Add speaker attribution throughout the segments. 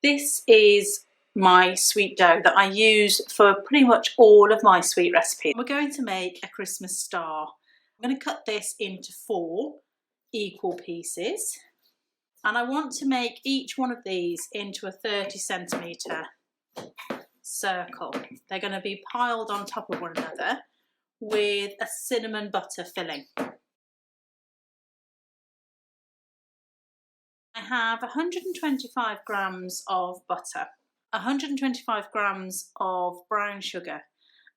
Speaker 1: This is my sweet dough that I use for pretty much all of my sweet recipes. We're going to make a Christmas star. I'm going to cut this into 4 equal pieces, and I want to make each one of these into a 30cm circle. They're going to be piled on top of one another with a cinnamon butter filling. I have 125 grams of butter, 125 grams of brown sugar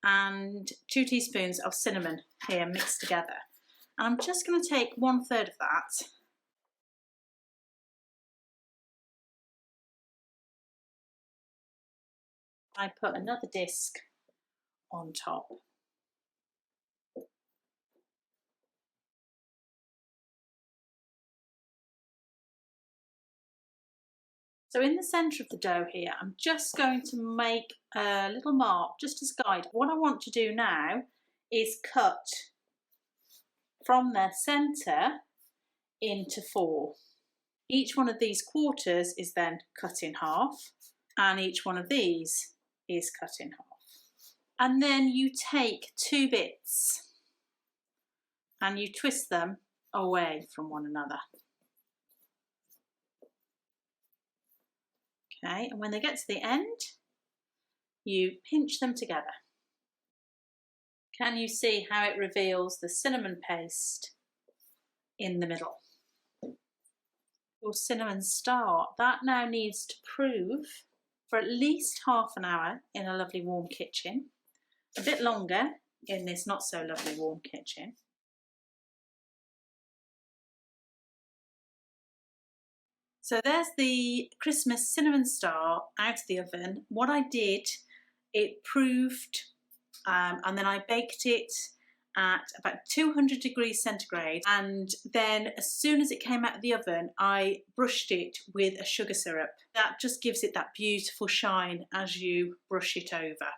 Speaker 1: and 2 teaspoons of cinnamon here mixed together. And I'm just going to take 1/3 of that I put another disc on top. So in the centre of the dough here, I'm just going to make a little mark just as a guide. What I want to do now is cut from the centre into 4. Each one of these quarters is then cut in half, and each one of these is cut in half. And then you take 2 bits and you twist them away from one another. Okay, and when they get to the end, you pinch them together. Can you see how it reveals the cinnamon paste in the middle? Your cinnamon star, that now needs to prove for at least half an hour in a lovely warm kitchen, a bit longer in this not so lovely warm kitchen. So there's the Christmas cinnamon star out of the oven. What I did, it proved, and then I baked it at about 200 degrees centigrade, and then as soon as it came out of the oven I brushed it with a sugar syrup. That just gives it that beautiful shine as you brush it over.